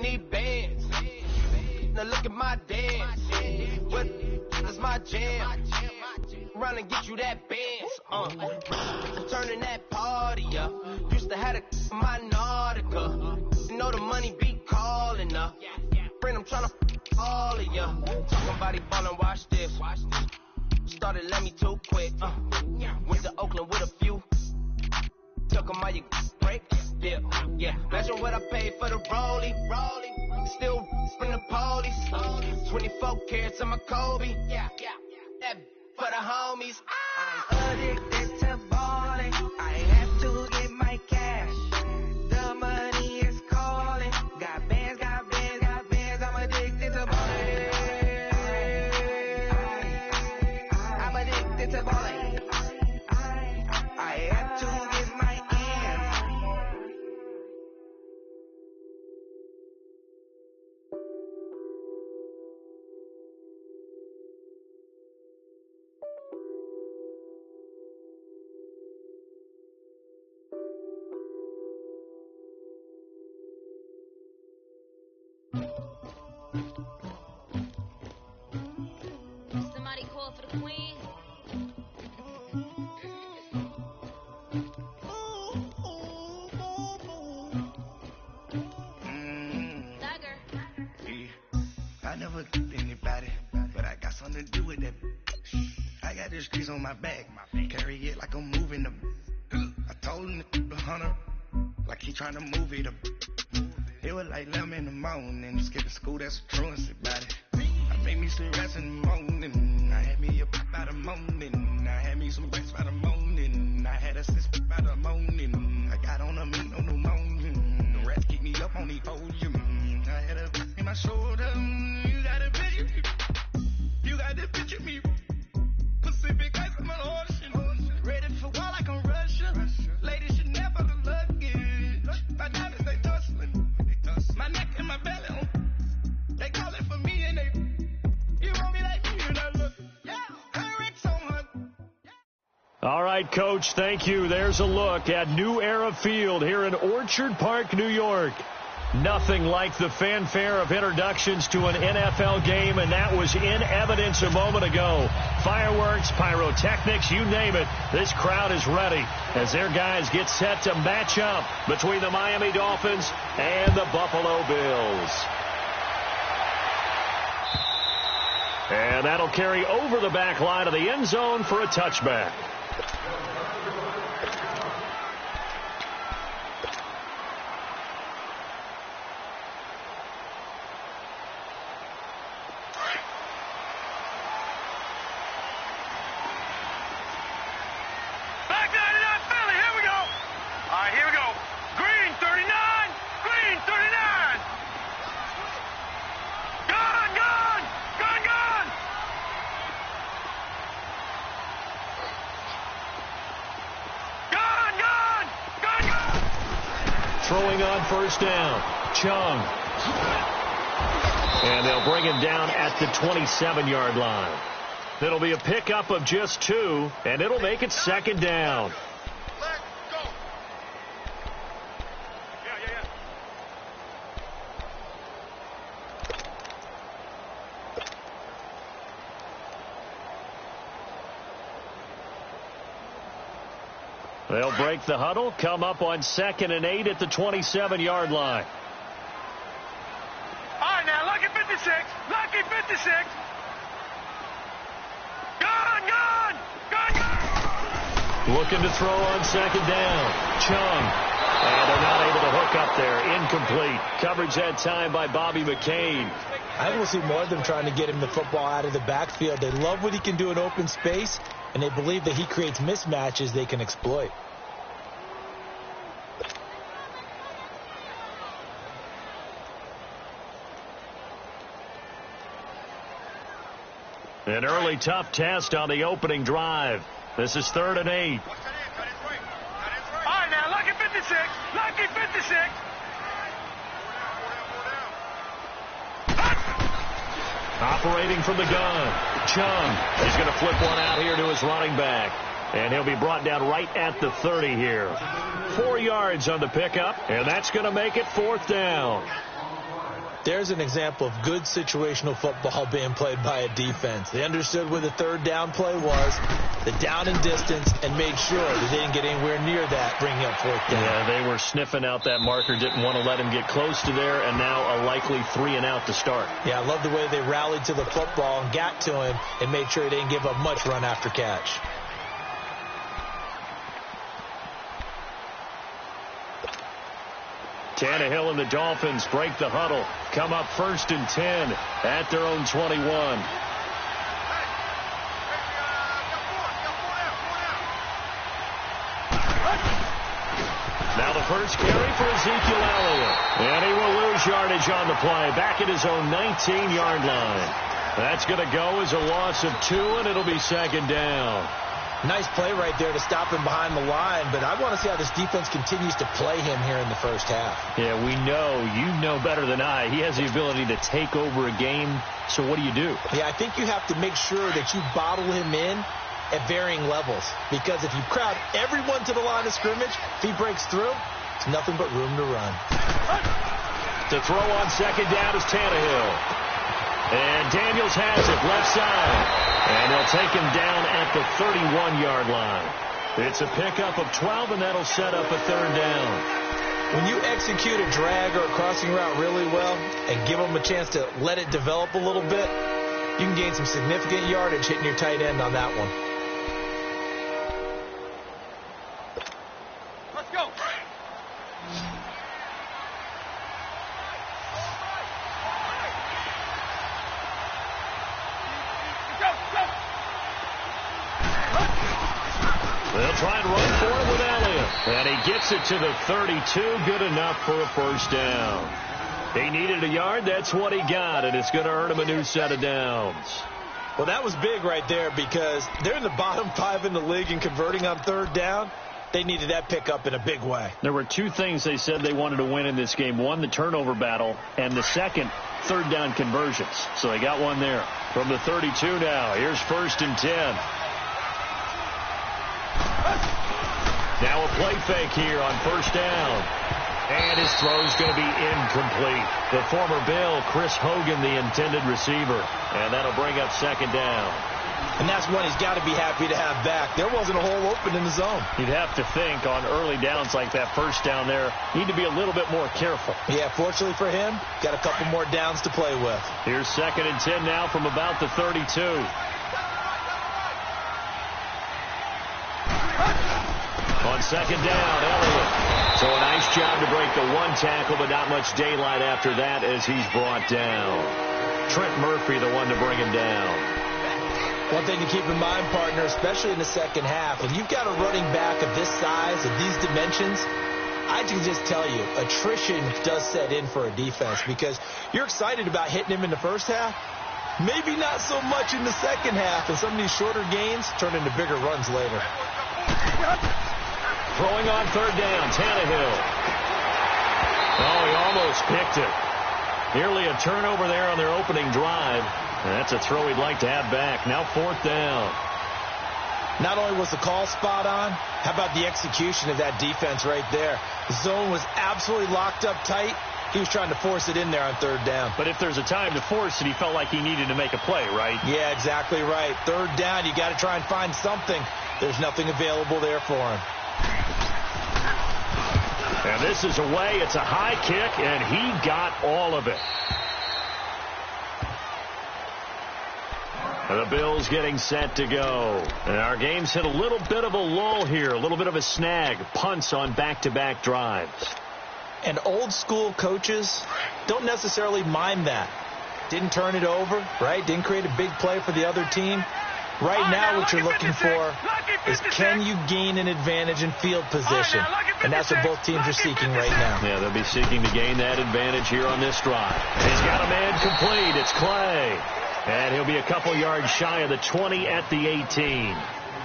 need bands. Now look at my dance. What is my jam? Run and get you that bands. Turning that party up. Used to have a my Nautica. You know the money be calling up. Friend, I'm tryna all of ya. Talking about he ballin', watch this. Started let me too quick. Went to Oakland with a few. Took 'em all you break. Yeah. Imagine what I paid for the rollie. Still from the police. 24 carats on my Kobe. That for the homies. I'm addicted to balling. I have to get my cash. The money is calling. Got bands. I'm addicted to balling. I'm addicted to balling. I have to get my ends. Somebody call for the queen. Dagger. I never killed anybody, but I got something to do with that. I got the streets on my back, carry it like I'm moving them. I told him the hunter, like he trying to move it up. It was like 11 in the morning, skipping school, that's a truancy about it. I made me some rest in the morning, I had me a pop by the morning, I had me some rest by the morning, I had a sister by the morning, I got on a meat on the morning, the rats keep me up on the podium, I had a in my shoulder, you got a picture, you got the picture me, Pacific ice on my ocean, ready for war like I'm Russia, ladies should never look luggage, my diamonds they tussling, my neck and my belly, they call it for me and they, you want me like me and I look, so much. All right, Coach, thank you. There's a look at New Era Field here in Orchard Park, New York. Nothing like the fanfare of introductions to an NFL game, and that was in evidence a moment ago. Fireworks, pyrotechnics, you name it. This crowd is ready as their guys get set to match up between the Miami Dolphins and the Buffalo Bills. And that'll carry over the back line of the end zone for a touchback. Throwing on first down, Chung. And they'll bring him down at the 27-yard line. It'll be a pickup of just 2, and it'll make it second down. They'll break the huddle, come up on 2nd and 8 at the 27-yard line. All right, now, lucky 56. Lucky 56. Gone. Looking to throw on 2nd down. Chung. And they're not able to hook up there. Incomplete. Coverage that time by Bobby McCain. I think we'll see more of them trying to get him the football out of the backfield. They love what he can do in open space, and they believe that he creates mismatches they can exploit. An early tough test on the opening drive. This is 3rd and 8. All right, now, lucky 56. Lucky 56. Operating from the gun, Chung. He's going to flip one out here to his running back. And he'll be brought down right at the 30 here. 4 yards on the pickup, and that's going to make it 4th down. There's an example of good situational football being played by a defense. They understood where the third down play was, the down and distance, and made sure that they didn't get anywhere near that, bringing up fourth down. Yeah, they were sniffing out that marker, didn't want to let him get close to there, and now a likely 3 and out to start. Yeah, I love the way they rallied to the football and got to him and made sure he didn't give up much run after catch. Tannehill and the Dolphins break the huddle. Come up 1st and 10 at their own 21. Now the first carry for Ezekiel Elliott. And he will lose yardage on the play. Back at his own 19-yard line. That's going to go as a loss of 2, and it'll be 2nd down. Nice play right there to stop him behind the line, but I want to see how this defense continues to play him here in the first half. Yeah, we know. You know better than I. He has the ability to take over a game, so what do you do? Yeah, I think you have to make sure that you bottle him in at varying levels, because if you crowd everyone to the line of scrimmage, if he breaks through, it's nothing but room to run. To throw on 2nd down is Tannehill. And Daniels has it left side. And they'll take him down at the 31-yard line. It's a pickup of 12, and that'll set up a 3rd down. When you execute a drag or a crossing route really well and give them a chance to let it develop a little bit, you can gain some significant yardage hitting your tight end on that one. Let's go. They'll try and run for it with Elliott. And he gets it to the 32. Good enough for a 1st down. He needed a yard. That's what he got. And it's going to earn him a new set of downs. Well, that was big right there because they're in the bottom 5 in the league in converting on 3rd down. They needed that pickup in a big way. There were 2 things they said they wanted to win in this game. One, the turnover battle, and the second, 3rd down conversions. So they got one there. From the 32 now, here's 1st and 10. Now a play fake here on 1st down. And his throw's going to be incomplete. The former Bill, Chris Hogan, the intended receiver. And that'll bring up 2nd down. And that's one he's got to be happy to have back. There wasn't a hole open in the zone. You'd have to think on early downs like that 1st down there, need to be a little bit more careful. Yeah, fortunately for him, got a couple more downs to play with. Here's 2nd and 10 now from about the 32. On 2nd down, Elliott. So a nice job to break the 1 tackle, but not much daylight after that as he's brought down. Trent Murphy, the one to bring him down. One thing to keep in mind, partner, especially in the second half, when you've got a running back of this size, of these dimensions, I can just tell you, attrition does set in for a defense because you're excited about hitting him in the first half, maybe not so much in the second half, and some of these shorter gains turn into bigger runs later. Throwing on 3rd down, Tannehill. Oh, he almost picked it. Nearly a turnover there on their opening drive. And that's a throw he'd like to have back. Now 4th down. Not only was the call spot on, how about the execution of that defense right there? The zone was absolutely locked up tight. He was trying to force it in there on 3rd down. But if there's a time to force it, he felt like he needed to make a play, right? Yeah, exactly right. 3rd down, you got to try and find something. There's nothing available there for him. And this is away. It's a high kick, and he got all of it. And the Bills getting set to go. And our game's hit a little bit of a lull here, a little bit of a snag. Punts on back-to-back drives. And old school coaches don't necessarily mind that. Didn't turn it over, right? Didn't create a big play for the other team. Right now what you're looking for is can you gain an advantage in field position? And that's what both teams are seeking right now. Yeah, they'll be seeking to gain that advantage here on this drive. He's got a man complete. It's Clay. And he'll be a couple yards shy of the 20 at the 18.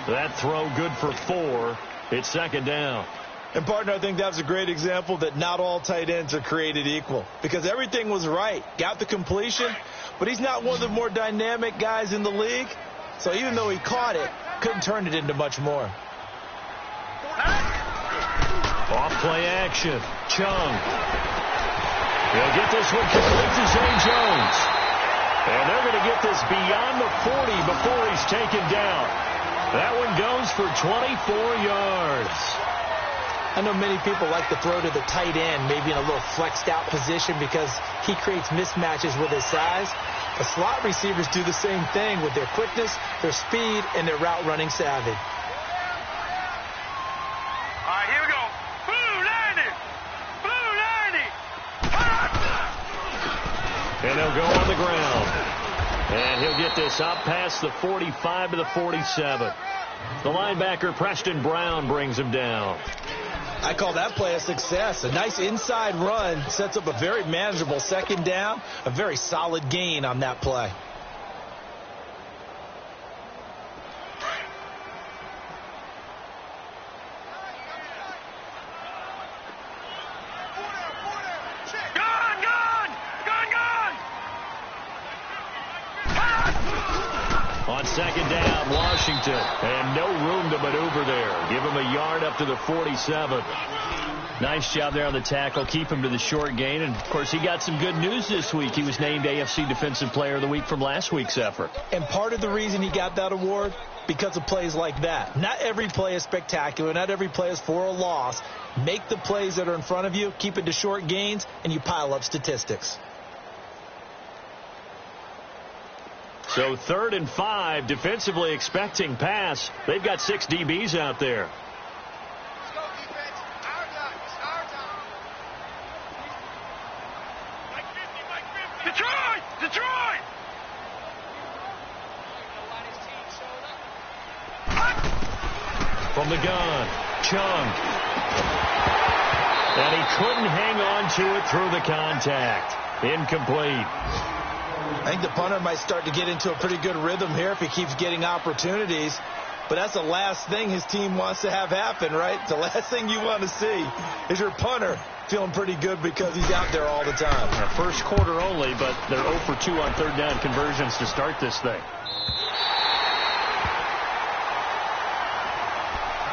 That throw good for 4. It's 2nd down. And, partner, I think that's a great example that not all tight ends are created equal. Because everything was right. Got the completion, but he's not one of the more dynamic guys in the league. So even though he caught it, couldn't turn it into much more. Off play action. Chung. He'll get this one complete to Zay Jones. And they're going to get this beyond the 40 before he's taken down. That one goes for 24 yards. I know many people like to throw to the tight end, maybe in a little flexed out position because he creates mismatches with his size. The slot receivers do the same thing with their quickness, their speed, and their route running savvy. All right, here we go. Blue 90. Blue 90. And they'll go on the ground. And he'll get this up past the 45 to the 47. The linebacker, Preston Brown, brings him down. I call that play a success. A nice inside run sets up a very manageable second down, a very solid gain on that play. On second down, Washington, and no room to maneuver there. Give him a yard up to the 47. Nice job there on the tackle. Keep him to the short gain. And, of course, he got some good news this week. He was named AFC Defensive Player of the Week from last week's effort. And part of the reason he got that award, because of plays like that. Not every play is spectacular. Not every play is for a loss. Make the plays that are in front of you, keep it to short gains, and you pile up statistics. So 3rd and 5, defensively expecting pass. They've got 6 DBs out there. Let's go, defense. Our time. It's our time. Mike 50. Detroit! Detroit! From the gun, Chung. And he couldn't hang on to it through the contact. Incomplete. I think the punter might start to get into a pretty good rhythm here if he keeps getting opportunities. But that's the last thing his team wants to have happen, right? The last thing you want to see is your punter feeling pretty good because he's out there all the time. First quarter only, but they're 0 for 2 on third down conversions to start this thing.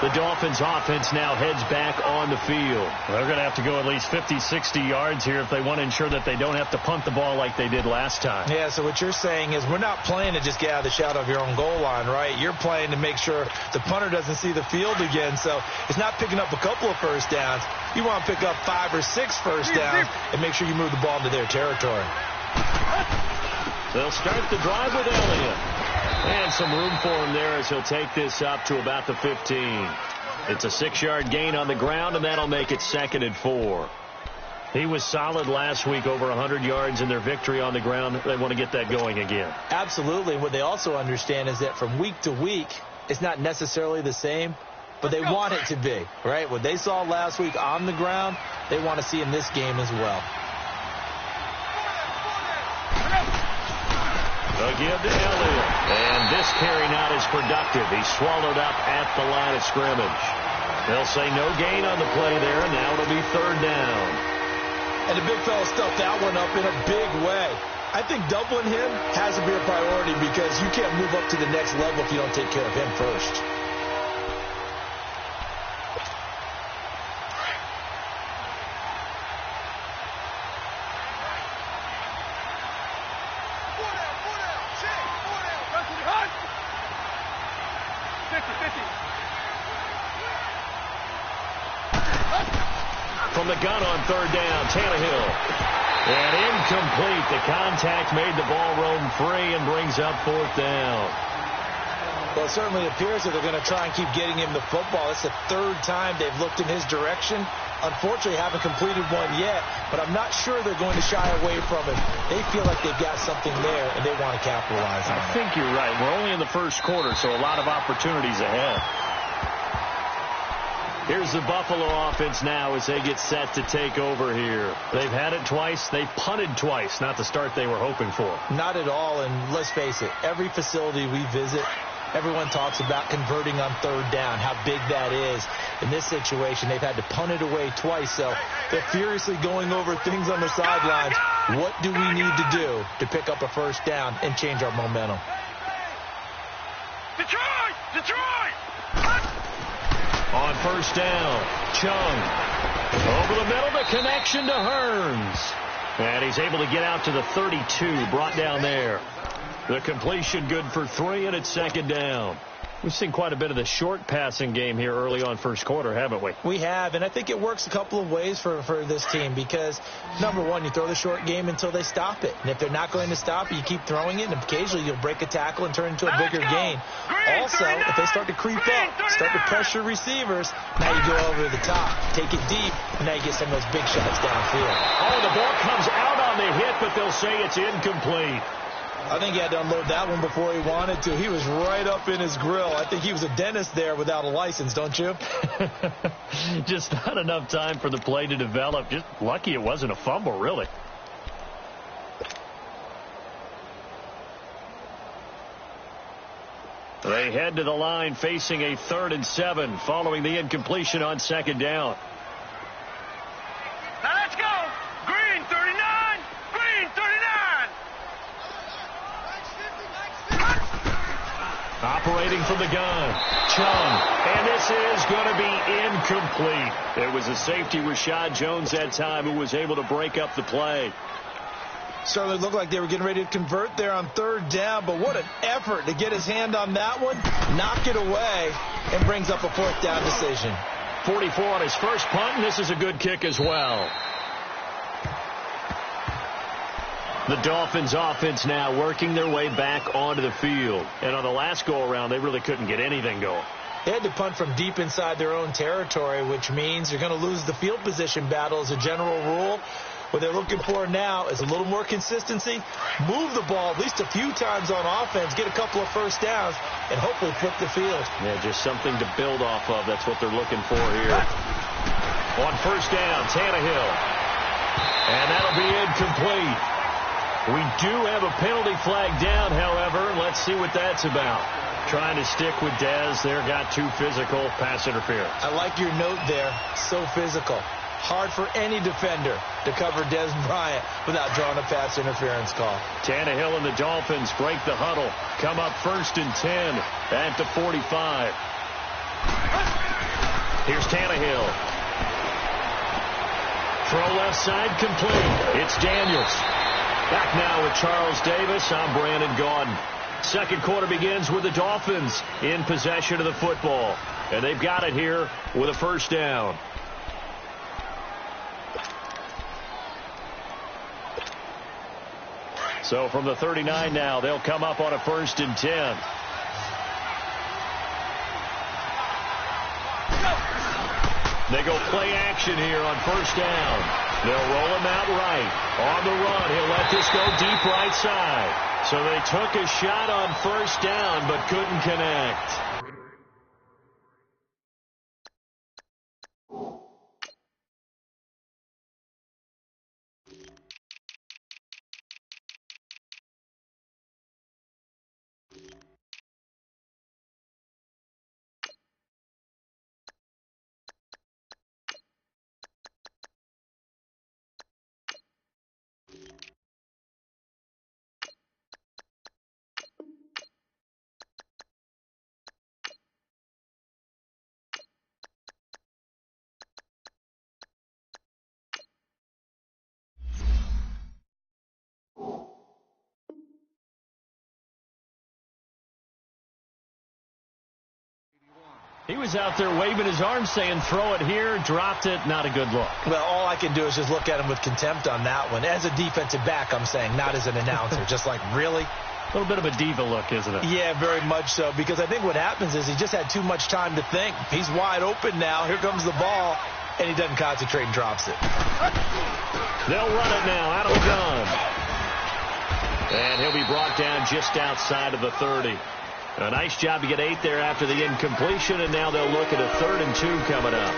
The Dolphins offense now heads back on the field. They're going to have to go at least 50, 60 yards here if they want to ensure that they don't have to punt the ball like they did last time. Yeah, so what you're saying is we're not playing to just get out of the shadow of your own goal line, right? You're playing to make sure the punter doesn't see the field again. So it's not picking up a couple of first downs. You want to pick up 5 or 6 first downs and make sure you move the ball into their territory. They'll start the drive with Elliott. And some room for him there as he'll take this up to about the 15. It's a 6-yard gain on the ground, and that'll make it 2nd and 4. He was solid last week, over 100 yards in their victory on the ground. They want to get that going again. Absolutely. What they also understand is that from week to week, it's not necessarily the same, but they want it to be, right? What they saw last week on the ground, they want to see in this game as well. They'll give to Elliott. And this carry not as productive. He's swallowed up at the line of scrimmage. They'll say no gain on the play there. Now it'll be 3rd down. And the big fella stuffed that one up in a big way. I think doubling him has to be a priority because you can't move up to the next level if you don't take care of him first. From the gun on 3rd down, Tannehill. And incomplete. The contact made the ball roam free and brings up 4th down. Well, it certainly appears that they're going to try and keep getting him the football. It's the 3rd time they've looked in his direction. Unfortunately, haven't completed one yet, but I'm not sure they're going to shy away from it. They feel like they've got something there, and they want to capitalize on it. I think you're right. We're only in the first quarter, so a lot of opportunities ahead. Here's the Buffalo offense now as they get set to take over here. They've had it twice. They've punted twice. Not the start they were hoping for. Not at all, and let's face it, every facility we visit, everyone talks about converting on 3rd down, how big that is. In this situation, they've had to punt it away twice, so they're furiously going over things on the sidelines. What do we need to do to pick up a first down and change our momentum? Detroit! Detroit! On 1st down, Chung. Over the middle, the connection to Hearns. And he's able to get out to the 32, brought down there. The completion good for 3, and it's second down. We've seen quite a bit of the short passing game here early on first quarter, haven't we? We have, and I think it works a couple of ways for this team because, number one, you throw the short game until they stop it. And if they're not going to stop it, you keep throwing it, and occasionally you'll break a tackle and turn it into a bigger gain. Also, if they start to creep up, start to pressure receivers, now you go over the top, take it deep, and now you get some of those big shots downfield. Oh, the ball comes out on the hit, but they'll say it's incomplete. I think he had to unload that one before he wanted to. He was right up in his grill. I think he was a dentist there without a license, don't you? Just not enough time for the play to develop. Just lucky it wasn't a fumble, really. They head to the line facing a 3rd and 7 following the incompletion on second down. Now let's go. Green 39. Green 39. Operating from the gun, Chung, and this is going to be incomplete. It was a safety, Rashad Jones, that time, who was able to break up the play. Certainly looked like they were getting ready to convert there on 3rd down, but what an effort to get his hand on that one, knock it away, and brings up a 4th down decision. 44 on his first punt, and this is a good kick as well. The Dolphins offense now working their way back onto the field. And on the last go-around, they really couldn't get anything going. They had to punt from deep inside their own territory, which means you're going to lose the field position battle as a general rule. What they're looking for now is a little more consistency, move the ball at least a few times on offense, get a couple of first downs, and hopefully flip the field. Yeah, just something to build off of. That's what they're looking for here. On first down, Tannehill. And that'll be incomplete. We do have a penalty flag down, however. Let's see what that's about. Trying to stick with Dez there, got too physical, pass interference. I like your note there, so physical. Hard for any defender to cover Dez Bryant without drawing a pass interference call. Tannehill and the Dolphins break the huddle, come up 1st and 10 at the 45. Here's Tannehill. Throw left side complete. It's Daniels. Back now with Charles Davis. I'm Brandon Gaudin. Second quarter begins with the Dolphins in possession of the football. And they've got it here with a first down. So from the 39 now, they'll come up on a 1st and 10. They go play action here on first down. They'll roll him out right. On the run, he'll let this go deep right side. So they took a shot on first down but couldn't connect. He was out there waving his arms saying, throw it here, dropped it, not a good look. Well, all I can do is just look at him with contempt on that one. As a defensive back, I'm saying, not as an announcer. Just like, really? A little bit of a diva look, isn't it? Yeah, very much so, because I think what happens is he just had too much time to think. He's wide open now. Here comes the ball, and he doesn't concentrate and drops it. They'll run it now out of the gun. And he'll be brought down just outside of the 30. A nice job to get 8 there after the incompletion, and now they'll look at a 3rd and 2 coming up.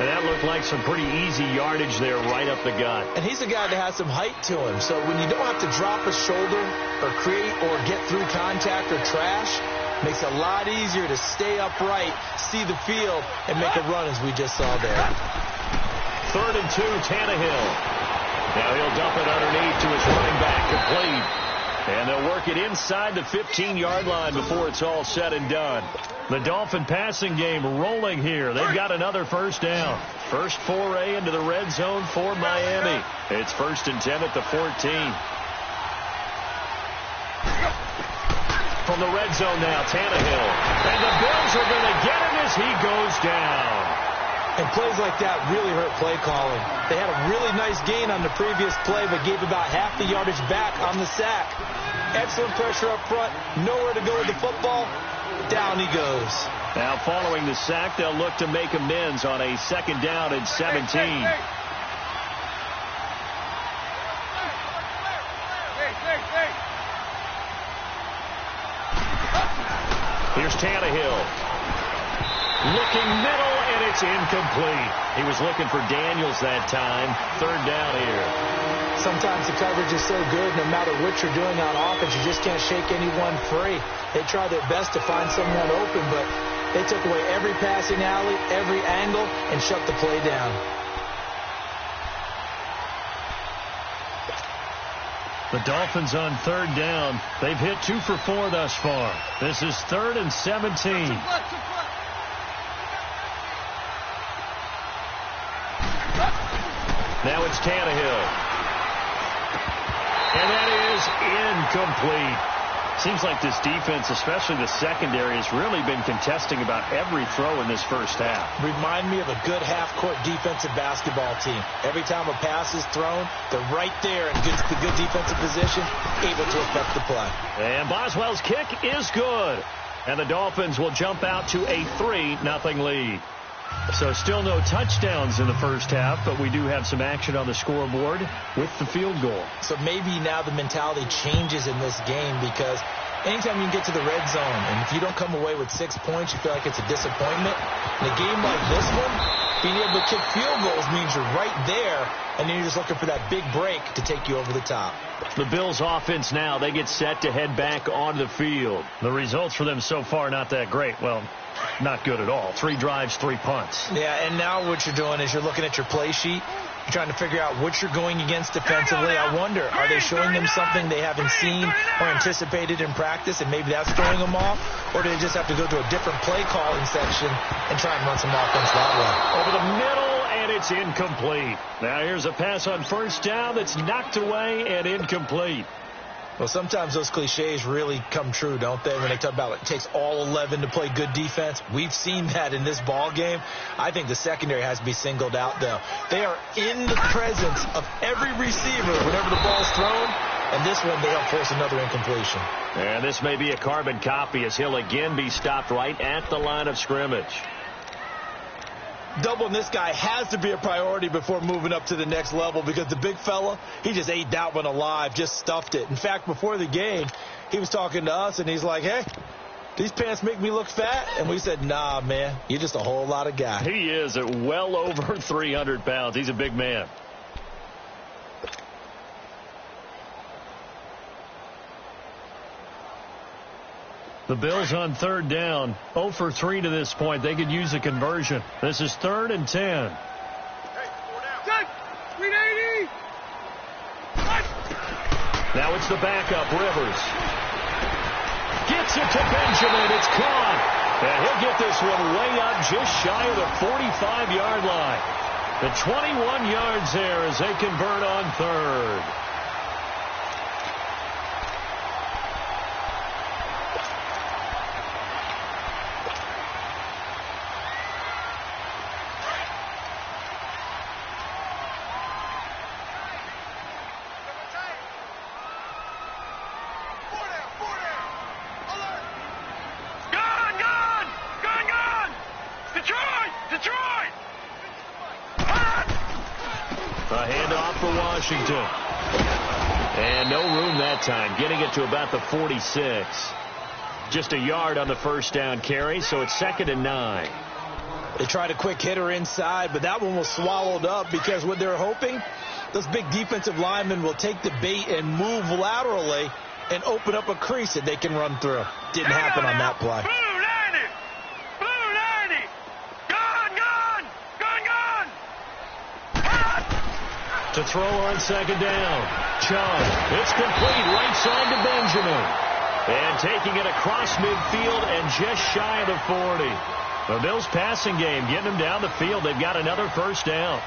And that looked like some pretty easy yardage there right up the gut. And he's a guy that has some height to him, so when you don't have to drop a shoulder or create or get through contact or trash, makes it a lot easier to stay upright, see the field, and make a run as we just saw there. 3rd and 2, Tannehill. Now he'll dump it underneath to his running back, complete. And they'll work it inside the 15-yard line before it's all said and done. The Dolphin passing game rolling here. They've got another first down. First foray into the red zone for Miami. It's 1st and 10 at the 14. From the red zone now, Tannehill. And the Bills are going to get him as he goes down. And plays like that really hurt play calling. They had a really nice gain on the previous play, but gave about half the yardage back on the sack. Excellent pressure up front. Nowhere to go with the football. Down he goes. Now following the sack, they'll look to make amends on a 2nd down and 17. Here's Tannehill. Looking middle, and it's incomplete. He was looking for Daniels that time. 3rd down here. Sometimes the coverage is so good, no matter what you're doing on offense, you just can't shake anyone free. They try their best to find someone open, but they took away every passing alley, every angle, and shut the play down. The Dolphins on 3rd down. They've hit 2 for 4 thus far. This is 3rd and 17. Now it's Tannehill. And that is incomplete. Seems like this defense, especially the secondary, has really been contesting about every throw in this first half. Remind me of a good half-court defensive basketball team. Every time a pass is thrown, they're right there in the good defensive position, able to affect the play. And Boswell's kick is good. And the Dolphins will jump out to a 3-0 lead. So still no touchdowns in the first half, but we do have some action on the scoreboard with the field goal. So maybe now the mentality changes in this game, because anytime you can get to the red zone, and if you don't come away with 6 points, you feel like it's a disappointment. In a game like this one, being able to kick field goals means you're right there, and then you're just looking for that big break to take you over the top. The Bills offense now, they get set to head back onto the field. The results for them so far not that great. Well, not good at all. 3 drives, 3 punts. Yeah, and now what you're doing is you're looking at your play sheet. You're trying to figure out what you're going against defensively. I wonder, are they showing them something they haven't seen or anticipated in practice, and maybe that's throwing them off? Or do they just have to go to a different play calling section and try and run some offense that way? Over the middle, and it's incomplete. Now here's a pass on 1st down that's knocked away and incomplete. Well, sometimes those cliches really come true, don't they? When they talk about it takes all 11 to play good defense. We've seen that in this ball game. I think the secondary has to be singled out, though. They are in the presence of every receiver whenever the ball's thrown. And this one, they help force another incompletion. And this may be a carbon copy, as he'll again be stopped right at the line of scrimmage. Doubling this guy has to be a priority before moving up to the next level, because the big fella, he just ate that one alive, just stuffed it. In fact, before the game, he was talking to us, and he's like, hey, these pants make me look fat? And we said, nah, man, you're just a whole lot of guy. He is at well over 300 pounds. He's a big man. The Bills on 3rd down, 0 for 3 to this point. They could use a conversion. This is 3rd and 10. Now it's the backup, Rivers. Gets it to Benjamin. It's caught. And he'll get this one way up just shy of the 45-yard line. The 21 yards there as they convert on 3rd. A handoff for Washington. And no room that time, getting it to about the 46. Just a yard on the 1st down carry, so it's 2nd and 9. They tried a quick hitter inside, but that one was swallowed up, because what they're hoping, those big defensive linemen will take the bait and move laterally and open up a crease that they can run through. Didn't happen on that play. To throw on 2nd down. Chung. It's complete right side to Benjamin. And taking it across midfield and just shy of the 40. The Bills passing game getting them down the field. They've got another first down.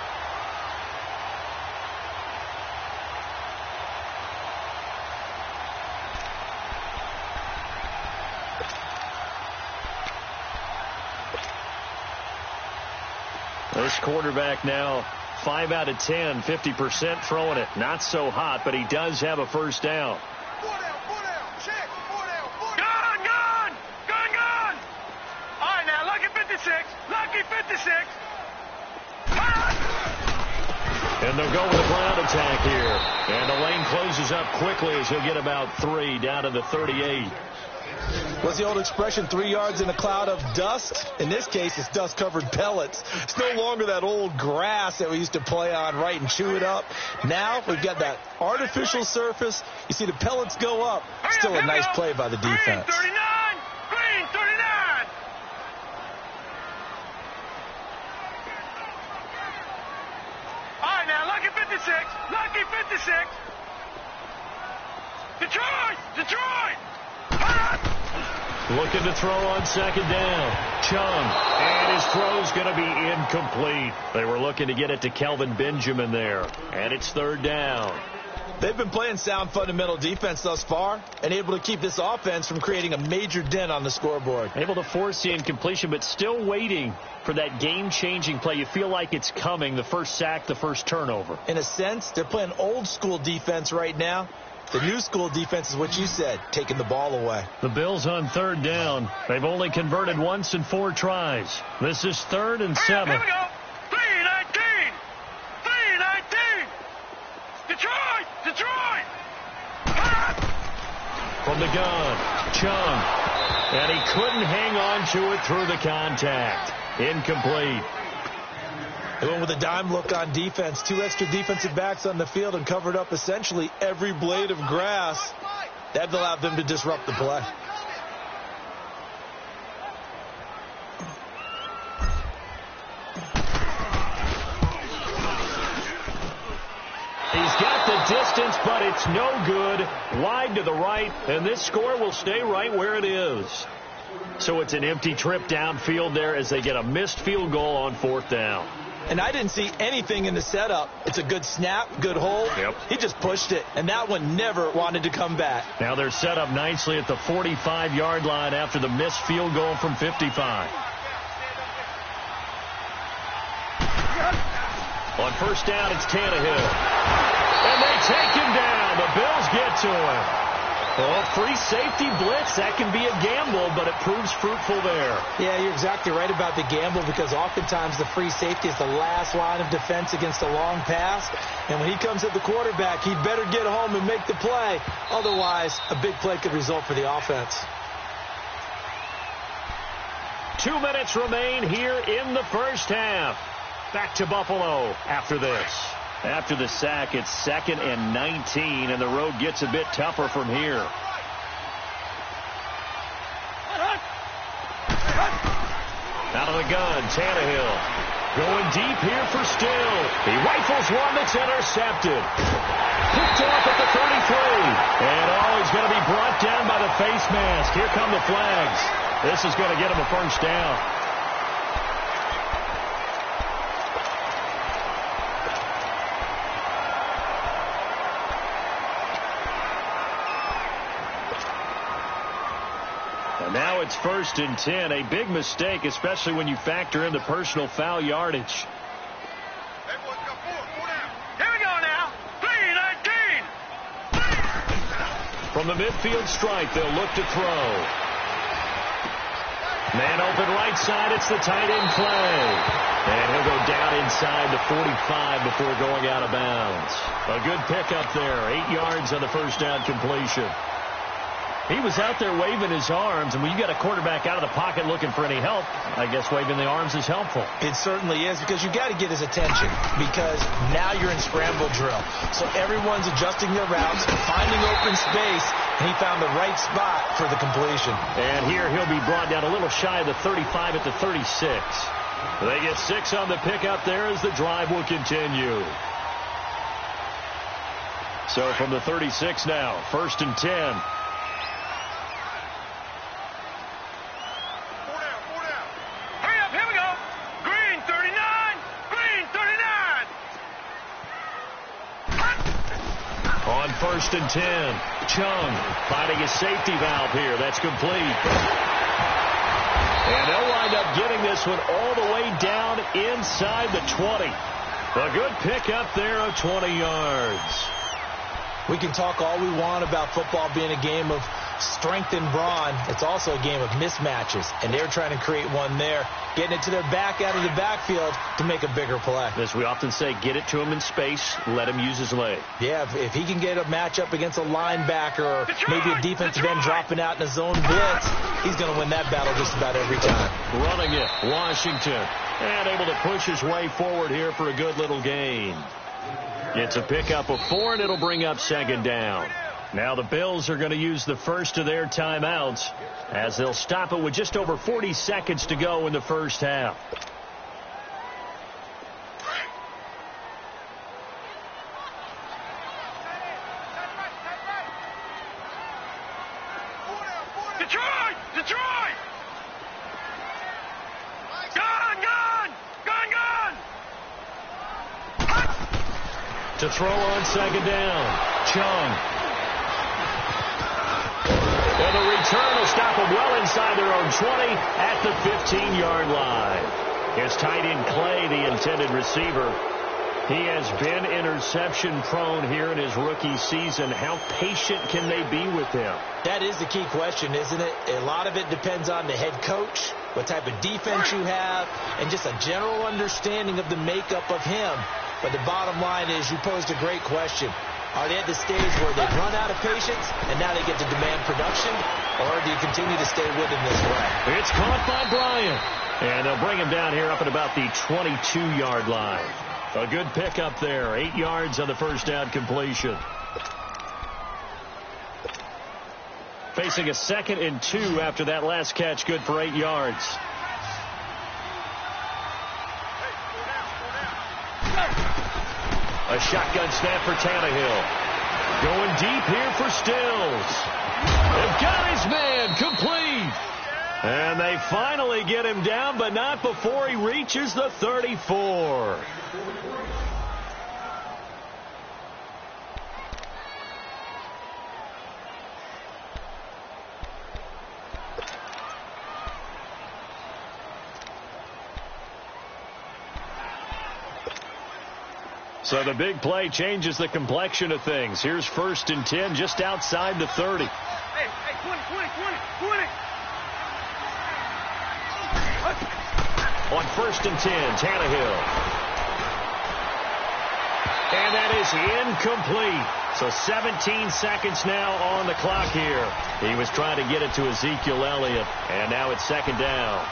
This quarterback now 5 out of 10, 50% throwing it. Not so hot, but he does have a first down. Check. Gun. All right, now, lucky 56. And they'll go with a ground attack here. And the lane closes up quickly as he'll get about 3 down to the 38. What's the old expression, 3 yards in a cloud of dust? In this case, it's dust-covered pellets. It's no longer that old grass that we used to play on, right, and chew it up. Now we've got that artificial surface. You see the pellets go up. Still a nice play by the defense. Green 39. All right, now, lucky 56. Detroit. Looking to throw on second down. Chung. And his throw's going to be incomplete. They were looking to get it to Kelvin Benjamin there. And it's third down. They've been playing sound fundamental defense thus far and able to keep this offense from creating a major dent on the scoreboard. Able to force the incompletion, but still waiting for that game-changing play. You feel like it's coming, the first sack, the first turnover. In a sense, they're playing old-school defense right now. The new school defense is what you said, taking the ball away. The Bills on third down. They've only converted once in 4 tries. This is 3rd and 7. Here we go. 319. Detroit. From the gun, Chung. And he couldn't hang on to it through the contact. Incomplete. They went with a dime look on defense. 2 extra defensive backs on the field and covered up essentially every blade of grass. That allowed them to disrupt the play. He's got the distance, but it's no good. Wide to the right, and this score will stay right where it is. So it's an empty trip downfield there as they get a missed field goal on 4th down. And I didn't see anything in the setup. It's a good snap, good hold. Yep. He just pushed it, and that one never wanted to come back. Now they're set up nicely at the 45-yard line after the missed field goal from 55. On first down, it's Tannehill. And they take him down. The Bills get to him. Well, free safety blitz, that can be a gamble, but it proves fruitful there. Yeah, you're exactly right about the gamble because oftentimes the free safety is the last line of defense against a long pass. And when he comes at the quarterback, he'd better get home and make the play. Otherwise, a big play could result for the offense. 2 minutes remain here in the first half. Back to Buffalo after this. After the sack, it's 2nd and 19, and the road gets a bit tougher from here. Out of the gun, Tannehill. Going deep here for Still. He rifles one that's intercepted. Picked off at the 33. And he's going to be brought down by the face mask. Here come the flags. This is going to get him a first down. Now it's 1st and 10. A big mistake, especially when you factor in the personal foul yardage. Here we go now. 319. From the midfield stripe, they'll look to throw. Man open right side. It's the tight end play. And he'll go down inside the 45 before going out of bounds. A good pickup there. 8 yards on the first down completion. He was out there waving his arms, and when you got a quarterback out of the pocket looking for any help, I guess waving the arms is helpful. It certainly is, because you got to get his attention, because now you're in scramble drill. So everyone's adjusting their routes, finding open space, and he found the right spot for the completion. And here he'll be brought down a little shy of the 35 at the 36. They get 6 on the pickup there as the drive will continue. So from the 36 now, 1st and 10. On 1st and 10, Chung finding a safety valve here. That's complete. And they'll wind up getting this one all the way down inside the 20. A good pickup there of 20 yards. We can talk all we want about football being a game of strength and brawn. It's also a game of mismatches, and they're trying to create one there, getting it to their back out of the backfield to make a bigger play. As we often say, get it to him in space, let him use his leg. Yeah, if he can get a matchup against a linebacker or maybe a defensive end dropping out in a zone blitz, he's going to win that battle just about every time. Running it, Washington, and able to push his way forward here for a good little gain. It's a pickup of 4, and it'll bring up 2nd down. Now the Bills are going to use the first of their timeouts as they'll stop it with just over 40 seconds to go in the first half. Detroit! Detroit! Gun! Gun! Gun! Gun! To throw on 2nd down, Chung. And the return will stop them well inside their own 20 at the 15-yard line. His tight end Clay, the intended receiver. He has been interception-prone here in his rookie season. How patient can they be with him? That is the key question, isn't it? A lot of it depends on the head coach, what type of defense you have, and just a general understanding of the makeup of him. But the bottom line is you posed a great question. Are they at the stage where they've run out of patience and now they get to demand production? Or do you continue to stay with him this way? It's caught by Bryant. And they'll bring him down here up at about the 22-yard line. A good pickup there. 8 yards on the first down completion. Facing a 2nd and 2 after that last catch. Good for 8 yards. A shotgun snap for Tannehill. Going deep here for Stills. They've got his man complete. And they finally get him down, but not before he reaches the 34. So the big play changes the complexion of things. Here's 1st and 10 just outside the 30. Hey, 20. On 1st and 10, Tannehill. And that is incomplete. So 17 seconds now on the clock here. He was trying to get it to Ezekiel Elliott, and now it's 2nd down.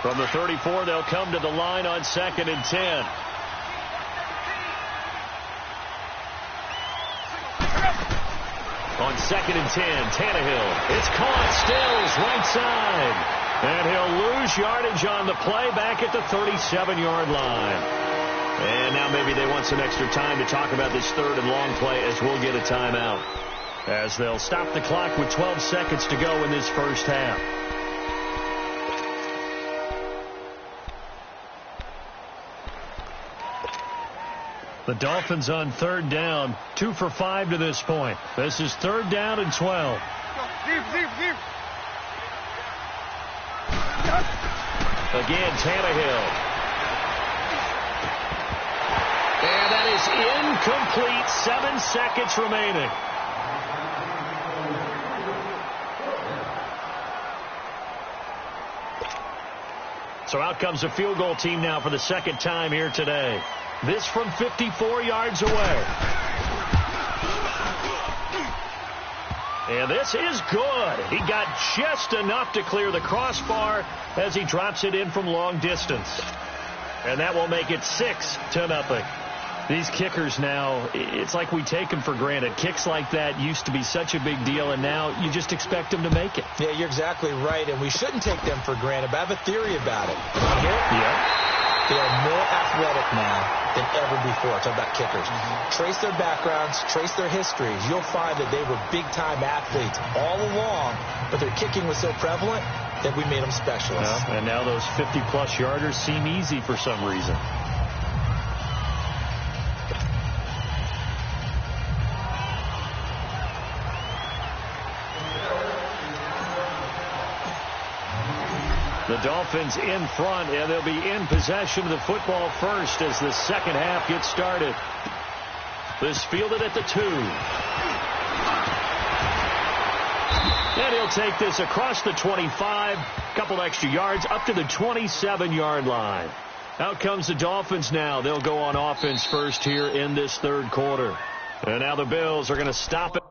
From the 34, they'll come to the line on 2nd and 10. On 2nd and 10, Tannehill. It's caught. Stills right side. And he'll lose yardage on the play back at the 37-yard line. And now maybe they want some extra time to talk about this 3rd and long play as we'll get a timeout. As they'll stop the clock with 12 seconds to go in this first half. The Dolphins on 3rd down, 2 for 5 to this point. This is 3rd down and 12. Again, Tannehill. And that is incomplete. 7 seconds remaining. So out comes a field goal team now for the 2nd time here today. This from 54 yards away. And this is good. He got just enough to clear the crossbar as he drops it in from long distance. And that will make it 6-0. These kickers now, it's like we take them for granted. Kicks like that used to be such a big deal, and now you just expect them to make it. Yeah, you're exactly right, and we shouldn't take them for granted, but I have a theory about it. Yeah. They are more athletic now than ever before. Talk about kickers. Trace their backgrounds, trace their histories. You'll find that they were big-time athletes all along, but their kicking was so prevalent, that we made them specialists. Yeah, and now those 50-plus yarders seem easy for some reason. The Dolphins in front, and they'll be in possession of the football first as the second half gets started. This fielded at the 2. And he'll take this across the 25, couple extra yards, up to the 27-yard line. Out comes the Dolphins now. They'll go on offense first here in this third quarter. And now the Bills are going to stop it.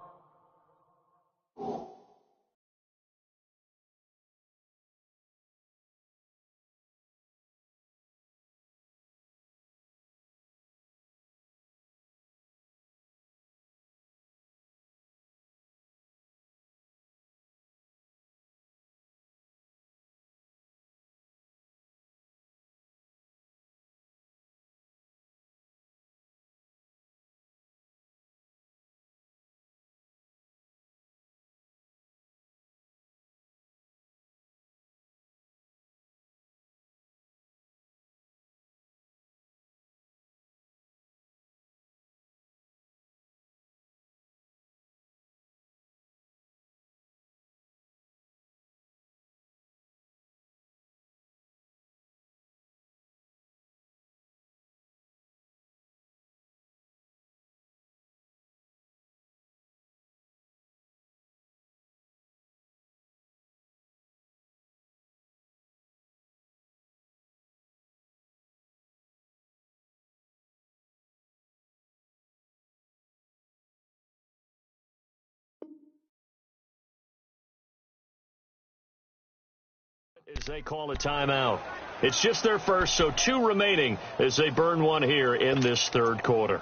As they call a timeout. It's just their first, so 2 remaining as they burn one here in this third quarter.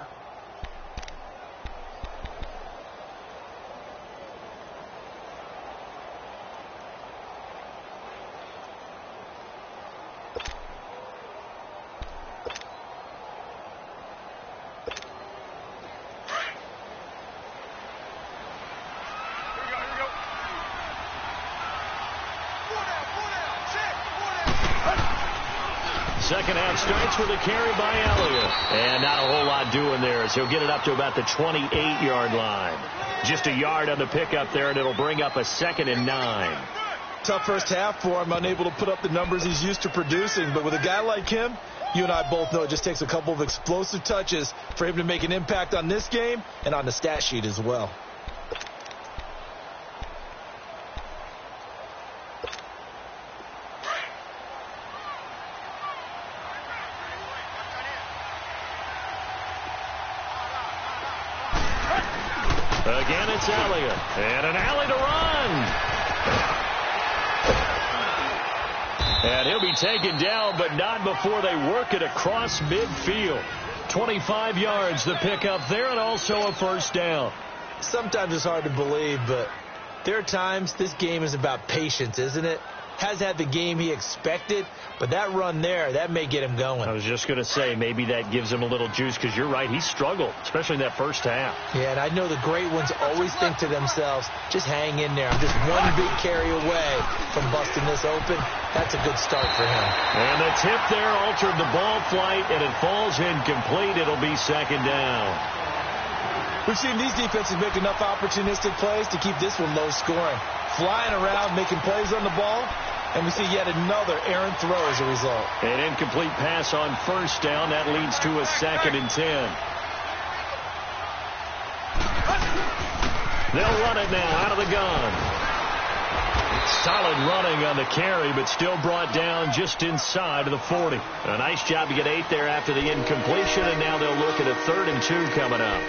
Second half starts with a carry by Elliott. And not a whole lot doing there as he'll get it up to about the 28-yard line. Just a yard on the pickup there, and it'll bring up a 2nd and 9. Tough first half for him, unable to put up the numbers he's used to producing. But with a guy like him, you and I both know it just takes a couple of explosive touches for him to make an impact on this game and on the stat sheet as well. Again, it's Elliott. And an alley to run. And he'll be taken down, but not before they work it across midfield. 25 yards the pickup there, and also a first down. Sometimes it's hard to believe, but there are times this game is about patience, isn't it? Has had the game he expected, but that run there, that may get him going. I was just going to say, maybe that gives him a little juice, because you're right, he struggled, especially in that first half. Yeah, and I know the great ones always think to themselves, just hang in there. I'm just one big carry away from busting this open. That's a good start for him. And the tip there altered the ball flight, and it falls incomplete. It'll be second down. We've seen these defenses make enough opportunistic plays to keep this one low scoring. Flying around, making plays on the ball, and we see yet another errant throw as a result. An incomplete pass on first down. That leads to a 2nd and 10. They'll run it now out of the gun. Solid running on the carry, but still brought down just inside of the 40. A nice job to get 8 there after the incompletion, and now they'll look at a 3rd and 2 coming up.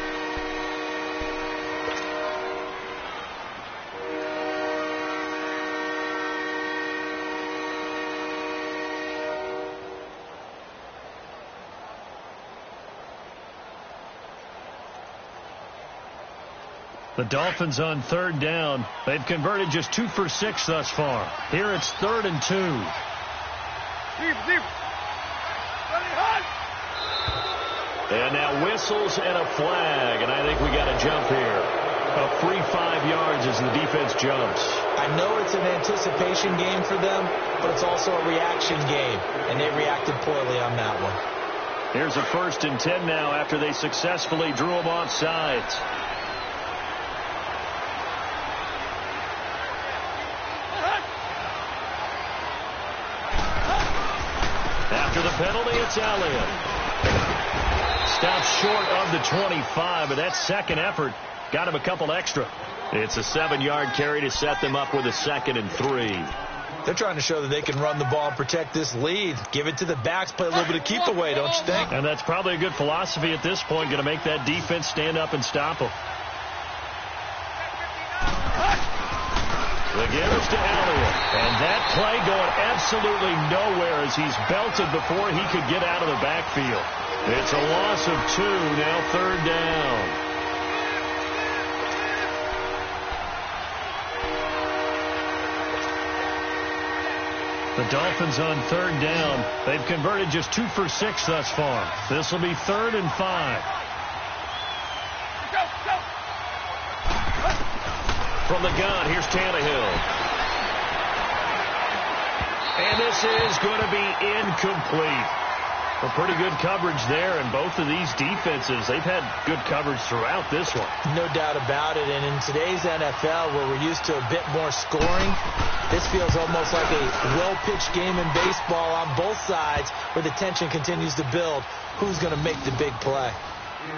The Dolphins on 3rd down. They've converted just 2 for 6 thus far. Here it's 3rd and 2. And now whistles and a flag, and I think we got a jump here. A free 5 yards as the defense jumps. I know it's an anticipation game for them, but it's also a reaction game, and they reacted poorly on that one. Here's a 1st and 10 now after they successfully drew him off sides. After the penalty, it's Elliott. Stopped short of the 25, but that second effort got him a couple extra. It's a 7-yard carry to set them up with a 2nd and 3. They're trying to show that they can run the ball and protect this lead. Give it to the backs, play a little bit of keep away, don't you think? And that's probably a good philosophy at this point, going to make that defense stand up and stop them. The give is to Elliott. And that play going absolutely nowhere as he's belted before he could get out of the backfield. It's a loss of 2, now 3rd down. The Dolphins on 3rd down. They've converted just 2 for 6 thus far. This will be 3rd and 5. From the gun, here's Tannehill. And this is going to be incomplete. Well, pretty good coverage there, and both of these defenses, they've had good coverage throughout this one. No doubt about it, and in today's NFL, where we're used to a bit more scoring, this feels almost like a well-pitched game in baseball on both sides where the tension continues to build. Who's going to make the big play?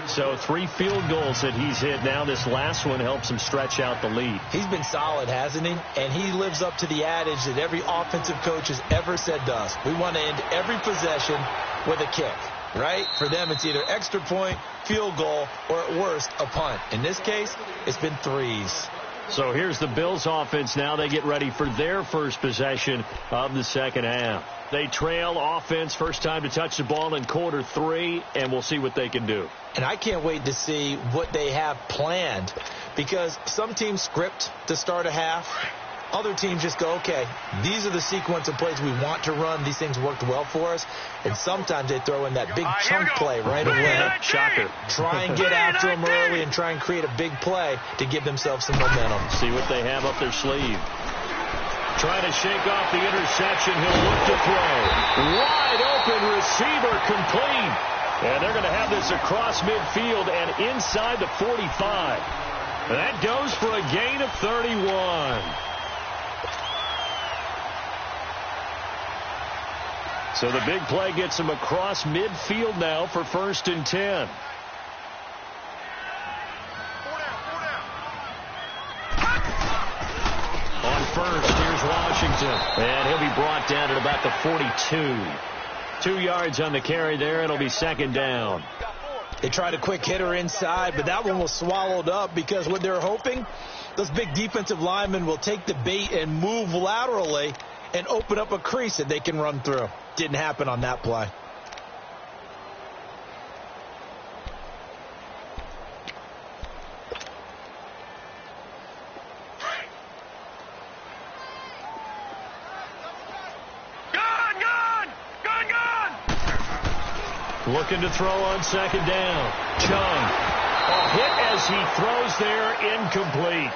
So 3 field goals that he's hit now. This last one helps him stretch out the lead. He's been solid, hasn't he? And he lives up to the adage that every offensive coach has ever said to us. We want to end every possession with a kick, right? For them, it's either extra point, field goal, or at worst, a punt. In this case, it's been 3s. So here's the Bills offense now. They get ready for their first possession of the second half. They trail offense, first time to touch the ball in quarter 3, and we'll see what they can do. And I can't wait to see what they have planned, because some teams script to start a half. Other teams just go, okay, these are the sequence of plays we want to run. These things worked well for us. And sometimes they throw in that big chunk play right away. Shocker. Try and get after them early and try and create a big play to give themselves some momentum. See what they have up their sleeve. Trying to shake off the interception. He'll look to throw. Wide open receiver complete. And they're going to have this across midfield and inside the 45. That goes for a gain of 31. So the big play gets him across midfield now for 1st and 10. On 1st, here's Washington. And he'll be brought down at about the 42. 2 yards on the carry there. It'll be 2nd down. They tried a quick hitter inside, but that one was swallowed up because what they're hoping, those big defensive linemen will take the bait and move laterally and open up a crease that they can run through. Didn't happen on that play. Looking to throw on 2nd down. Chung. A hit as he throws there, incomplete.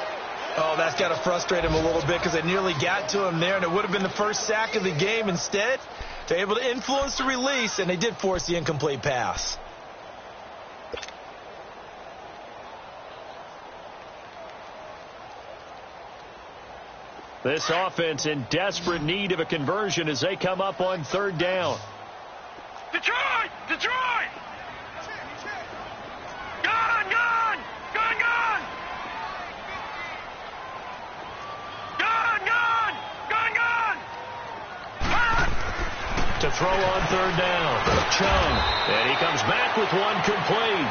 Oh, that's got to frustrate him a little bit because they nearly got to him there, and it would have been the first sack of the game. Instead, they're able to influence the release, and they did force the incomplete pass. This offense in desperate need of a conversion as they come up on 3rd down. Detroit! Detroit! Gun! Gun! Gun! Gun! Gun! Gun! Gun! Gun! To throw on 3rd down. Chung. And he comes back with one complete.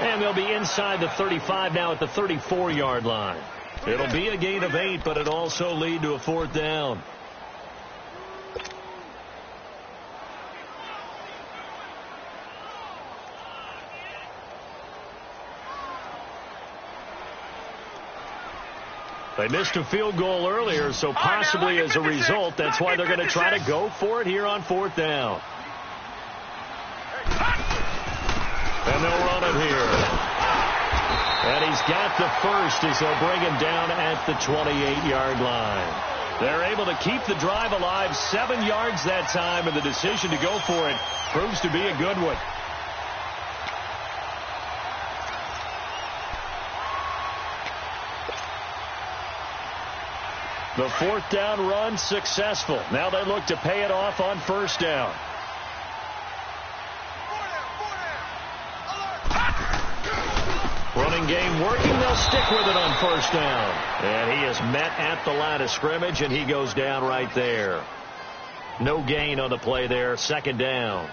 And they'll be inside the 35 now at the 34-yard line. It'll be a gain of 8, but it'll also lead to a 4th down. They missed a field goal earlier, so possibly as a result, that's why they're going to try to go for it here on 4th down. And they'll run it here. And he's got the first as they'll bring him down at the 28-yard line. They're able to keep the drive alive, 7 yards that time, and the decision to go for it proves to be a good one. The fourth down run successful. Now they look to pay it off on first down. Running game working. They'll stick with it on first down. And he is met at the line of scrimmage, and he goes down right there. No gain on the play there. Second down.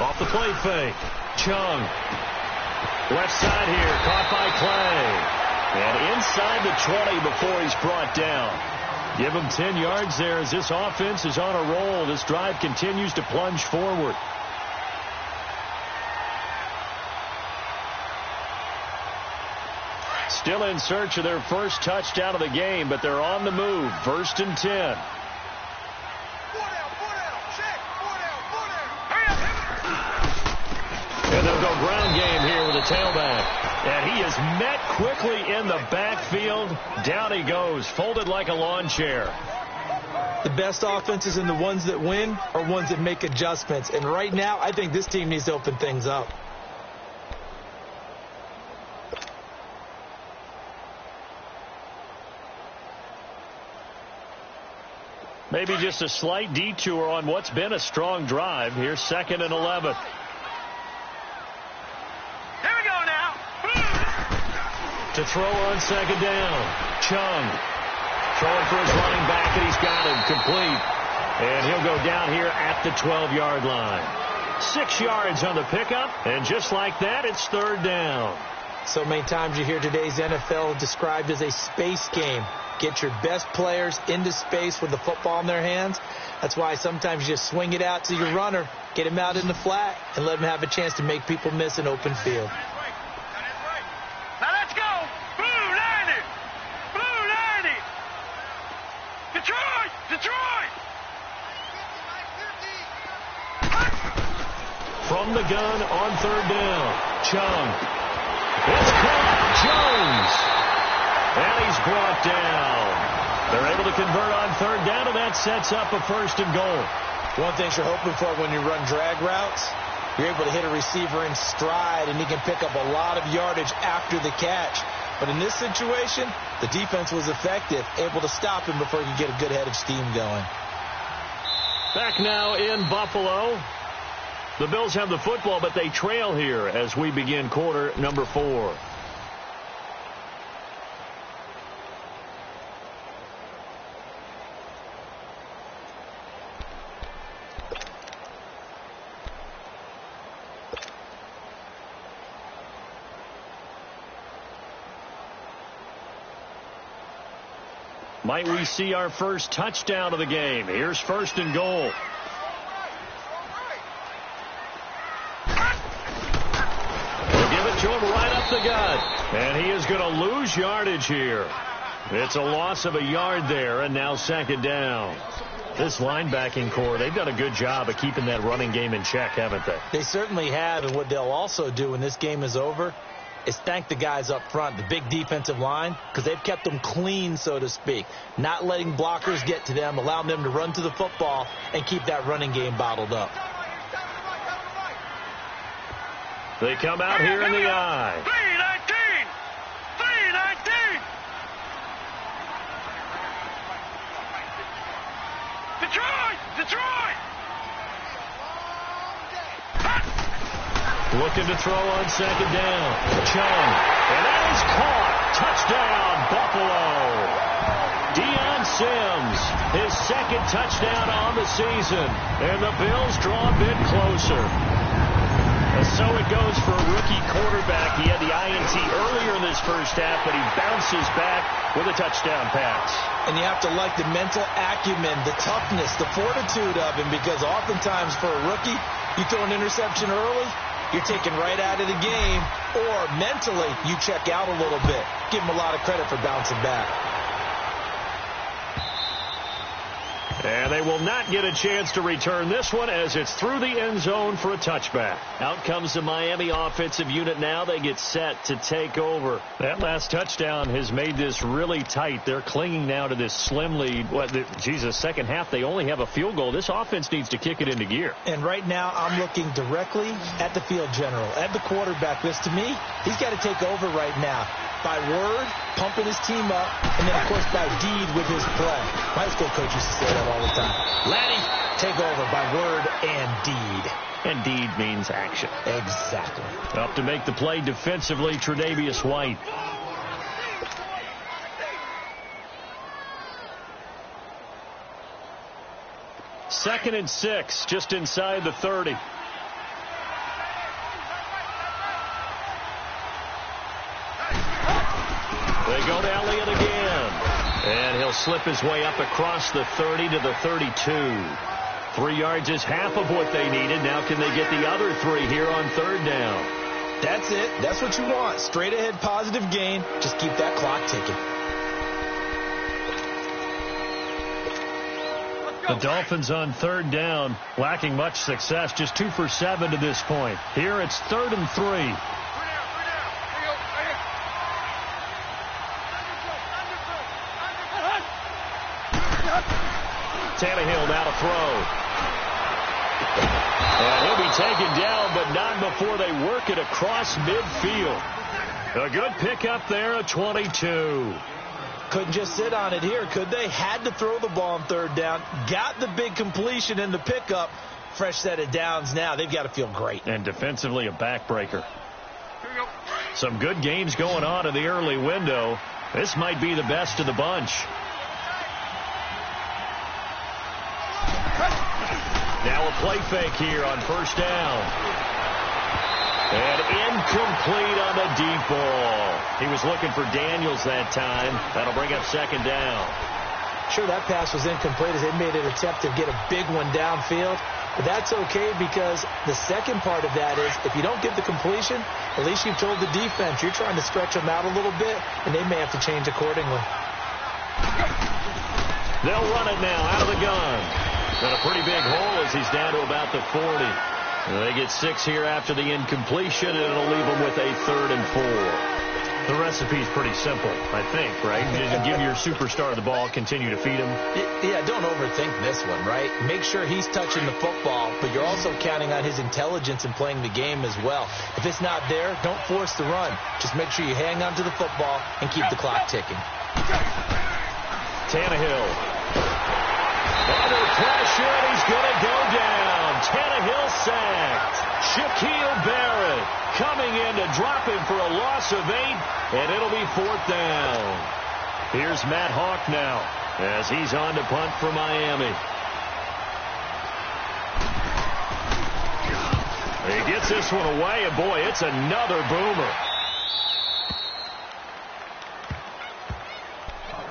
Off the play fake. Chung. Left side here. Caught by Clay. And inside the 20 before he's brought down. Give him 10 yards there as this offense is on a roll. This drive continues to plunge forward. Still in search of their first touchdown of the game, but they're on the move. First and 10. And they'll go ground game here with a tailback. And he is met quickly in the backfield. Down he goes, folded like a lawn chair. The best offenses and the ones that win are ones that make adjustments. And right now, I think this team needs to open things up. Maybe just a slight detour on what's been a strong drive. Here's 2nd and 11. To throw on second down. Chung throwing for his running back, and he's got him complete. And he'll go down here at the 12-yard line. 6 yards on the pickup, and just like that, it's third down. So many times you hear today's NFL described as a space game. Get your best players into space with the football in their hands. That's why sometimes you just swing it out to your runner, get him out in the flat, and let him have a chance to make people miss an open field. From the gun on third down. Chung. It's caught. Jones. And he's brought down. They're able to convert on third down, and that sets up a first and goal. One thing you're hoping for when you run drag routes, you're able to hit a receiver in stride, and he can pick up a lot of yardage after the catch. But in this situation, the defense was effective, able to stop him before he could get a good head of steam going. Back now in Buffalo. The Bills have the football, but they trail here as we begin quarter number 4. Might we see our first touchdown of the game? Here's first and goal. Right up the gut. And he is going to lose yardage here. It's a loss of a yard there, and now second down. This linebacking core, they've done a good job of keeping that running game in check, haven't they? They certainly have, and what they'll also do when this game is over is thank the guys up front, the big defensive line, because they've kept them clean, so to speak. Not letting blockers get to them, allowing them to run to the football and keep that running game bottled up. They come out here in the eye. 319! 319! Detroit! Detroit! Looking to throw on second down. Chung. And that is caught. Touchdown, Buffalo. Deion Sims, his second touchdown on the season. And the Bills draw a bit closer. So it goes for a rookie quarterback. He had the INT earlier in this first half, but he bounces back with a touchdown pass. And you have to like the mental acumen, the toughness, the fortitude of him, because oftentimes for a rookie, you throw an interception early, you're taken right out of the game, or mentally you check out a little bit. Give him a lot of credit for bouncing back. And they will not get a chance to return this one as it's through the end zone for a touchback. Out comes the Miami offensive unit now. They get set to take over. That last touchdown has made this really tight. They're clinging now to this slim lead. Second half, they only have a field goal. This offense needs to kick it into gear. And right now, I'm looking directly at the field general, at the quarterback. Because to me, he's got to take over right now. By word, pumping his team up, and then, of course, by deed with his play. My high school coach used to say that all the time. Laddie, take over by word and deed. And deed means action. Exactly. Up to make the play defensively, Tre'Davious White. Second and 6, just inside the 30. They go to Elliott again. And he'll slip his way up across the 30 to the 32. 3 yards is half of what they needed. Now can they get the other 3 here on third down? That's it. That's what you want. Straight ahead positive gain. Just keep that clock ticking. The Dolphins on third down, lacking much success, just 2 for 7 to this point. Here it's 3rd and 3. Tannehill now to throw. And he'll be taken down, but not before they work it across midfield. A good pickup there, a 22. Couldn't just sit on it here, could they? Had to throw the ball on third down. Got the big completion in the pickup. Fresh set of downs now. They've got to feel great. And defensively, a backbreaker. Some good games going on in the early window. This might be the best of the bunch. Now a play fake here on first down. And incomplete on the deep ball. He was looking for Daniels that time. That'll bring up second down. Sure, that pass was incomplete as they made an attempt to get a big one downfield. But that's okay because the second part of that is if you don't get the completion, at least you've told the defense you're trying to stretch them out a little bit, and they may have to change accordingly. They'll run it now out of the gun. And a pretty big hole as he's down to about the 40. They get 6 here after the incompletion, and it'll leave them with a 3rd and 4. The recipe's pretty simple, I think, right? Just give your superstar the ball, continue to feed him. Yeah, don't overthink this one, right? Make sure he's touching the football, but you're also counting on his intelligence in playing the game as well. If it's not there, don't force the run. Just make sure you hang on to the football and keep the clock ticking. Tannehill. Under pressure, and he's going to go down. Tannehill sacked. Shaquille Barrett coming in to drop him for a loss of 8, and it'll be 4th down. Here's Matt Hawk now as he's on to punt for Miami. He gets this one away, and boy, it's another boomer.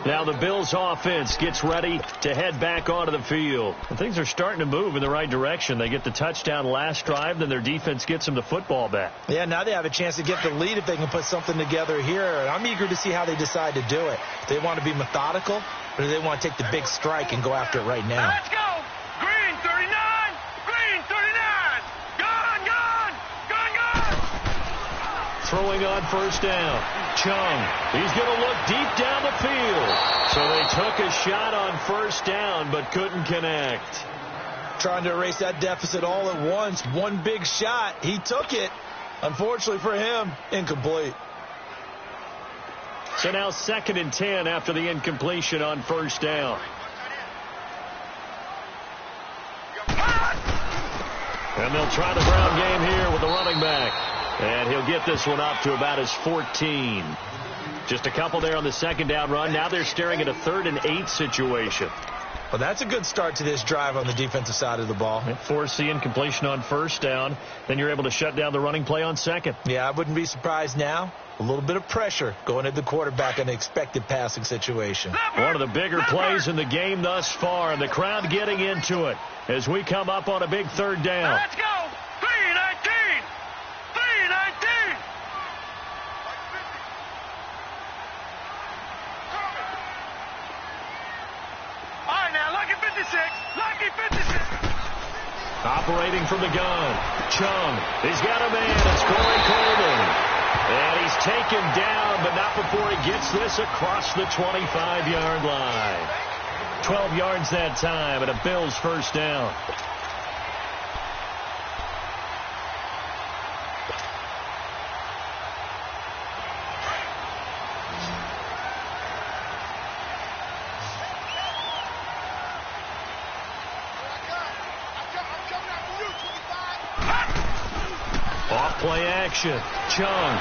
Now the Bills offense gets ready to head back onto the field. And things are starting to move in the right direction. They get the touchdown last drive, then their defense gets them the football back. Yeah, now they have a chance to get the lead if they can put something together here. And I'm eager to see how they decide to do it. Do they want to be methodical, or do they want to take the big strike and go after it right now? Let's go! Green 39! Green 39! Gun, gun! Gun, gun! Throwing on first down. Chung, he's going to look deep down the field. So they took a shot on first down, but couldn't connect. Trying to erase that deficit all at once. One big shot. He took it. Unfortunately for him, incomplete. So now 2nd and 10 after the incompletion on first down. And they'll try the ground game here with the running back. And he'll get this one up to about his 14. Just a couple there on the second down run. Now they're staring at a 3rd and 8 situation. Well, that's a good start to this drive on the defensive side of the ball. Forcing incompletion on first down. Then you're able to shut down the running play on second. Yeah, I wouldn't be surprised now. A little bit of pressure going at the quarterback in an expected passing situation. One of the bigger plays in the game thus far, and the crowd getting into it as we come up on a big third down. Let's go. 3-19. 3-19. All right, now, lucky 56. Lucky 56. Operating from the gun. Chung. He's got a man. It's Corey Coleman. And he's taken down, but not before he gets this across the 25-yard line. 12 yards that time, and a Bills first down. Off-play action. Chung.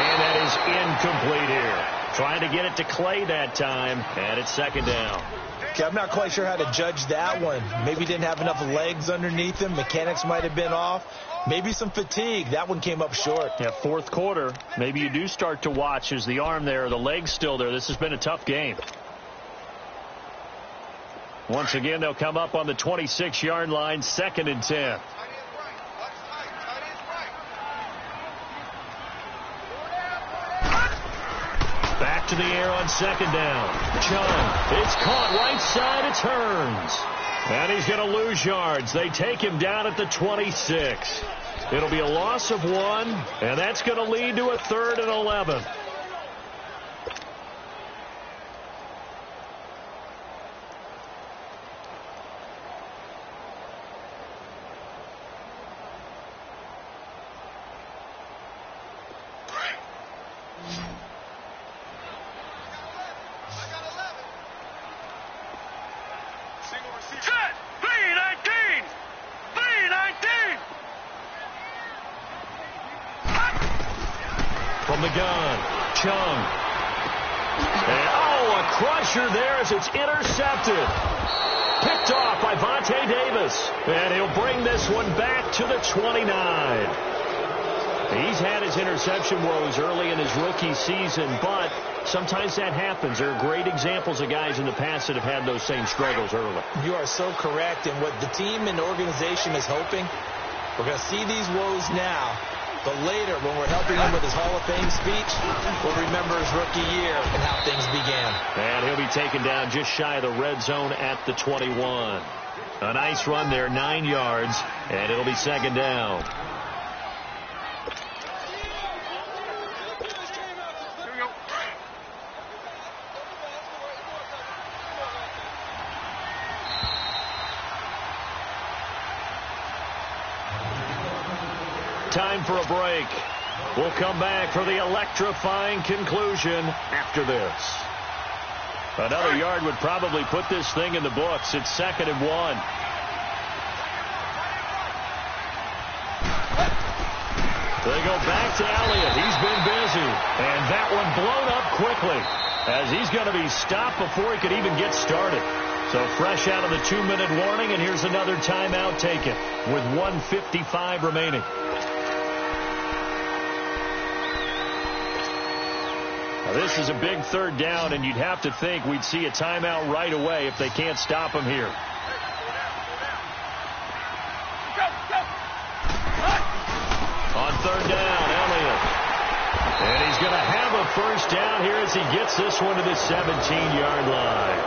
And that is incomplete here. Trying to get it to Clay that time, and it's second down. Okay, I'm not quite sure how to judge that one. Maybe didn't have enough legs underneath him. Mechanics might have been off. Maybe some fatigue. That one came up short. Yeah, fourth quarter. Maybe you do start to watch. Is the arm there, the leg's still there? This has been a tough game. Once again, they'll come up on the 26-yard line, 2nd and 10. Back to the air on second down. Chung. It's caught right side. It turns. And he's going to lose yards. They take him down at the 26. It'll be a loss of 1, and that's going to lead to a 3rd and 11. From the gun, Chung. And, a crusher there as it's intercepted. Picked off by Vontae Davis. And he'll bring this one back to the 29. He's had his interception woes early in his rookie season, but sometimes that happens. There are great examples of guys in the past that have had those same struggles early. You are so correct. And what the team and organization is hoping, we're going to see these woes now. But later, when we're helping him with his Hall of Fame speech, we'll remember his rookie year and how things began. And he'll be taken down just shy of the red zone at the 21. A nice run there, 9 yards, and it'll be second down. Time for a break. We'll come back for the electrifying conclusion after this. Another yard would probably put this thing in the books. It's 2nd and 1. They go back to Elliott. He's been busy. And that one blown up quickly as he's going to be stopped before he could even get started. So fresh out of the 2-minute warning, and here's another timeout taken with 1:55 remaining. Now, this is a big third down, and you'd have to think we'd see a timeout right away if they can't stop him here. On third down, Elliott. And he's going to have a first down here as he gets this one to the 17-yard line.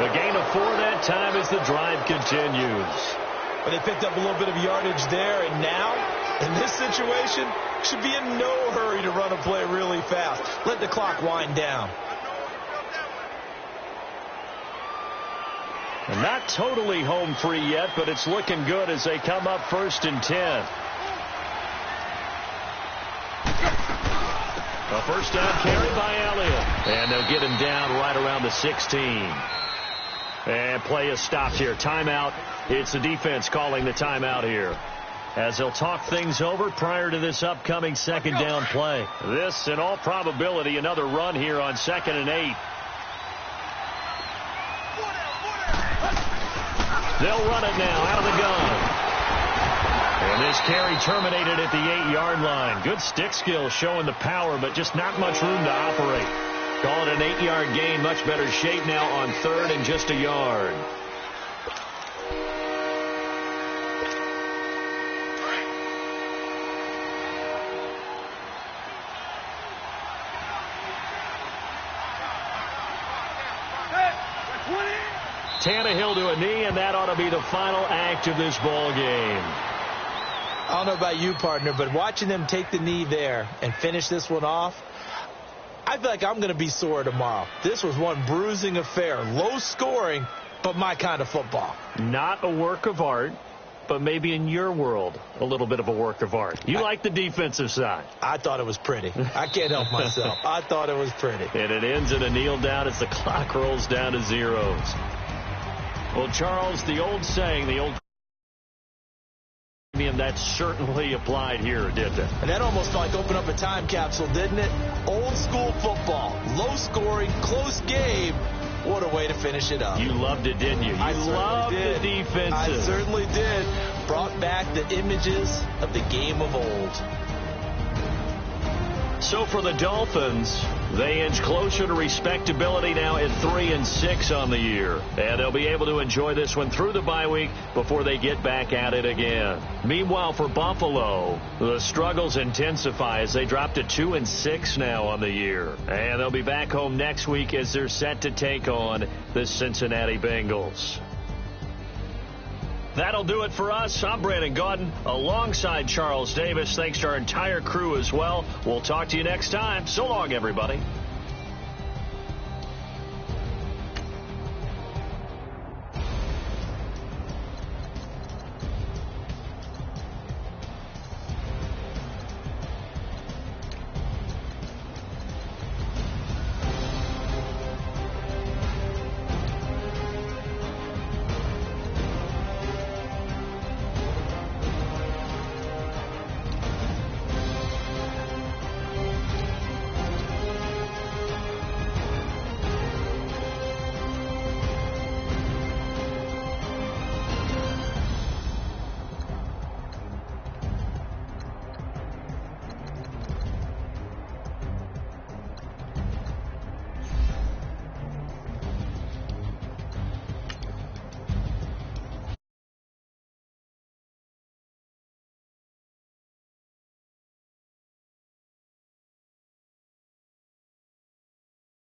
A gain of 4 that time as the drive continues. But they picked up a little bit of yardage there, and now, in this situation, should be in no hurry to run a play really fast. Let the clock wind down. And not totally home free yet, but it's looking good as they come up 1st and 10. A first down carry by Elliott. And they'll get him down right around the 16. And play is stopped here. Timeout. It's the defense calling the timeout here, as they'll talk things over prior to this upcoming 2nd down play. This, in all probability, another run here on 2nd and 8. They'll run it now out of the gun. And this carry terminated at the 8-yard line. Good stick skill showing the power, but just not much room to operate. Call it an 8-yard gain. Much better shape now on 3rd and just a yard. Tannehill to a knee, and that ought to be the final act of this ball game. I don't know about you, partner, but watching them take the knee there and finish this one off, I feel like I'm going to be sore tomorrow. This was one bruising affair. Low scoring, but my kind of football. Not a work of art, but maybe in your world, a little bit of a work of art. You like the defensive side. I thought it was pretty. I can't help myself. I thought it was pretty. And it ends in a kneel down as the clock rolls down to zeros. Well, Charles, the old saying, the old that certainly applied here, didn't it? And that almost felt like opened up a time capsule, didn't it? Old school football, low scoring, close game. What a way to finish it up. You loved it, didn't you? You loved the defensive. I certainly did. Brought back the images of the game of old. So for the Dolphins, they inch closer to respectability now at 3-6 on the year. And they'll be able to enjoy this one through the bye week before they get back at it again. Meanwhile, for Buffalo, the struggles intensify as they drop to 2-6 now on the year. And they'll be back home next week as they're set to take on the Cincinnati Bengals. That'll do it for us. I'm Brandon Gaudin alongside Charles Davis. Thanks to our entire crew as well. We'll talk to you next time. So long, everybody.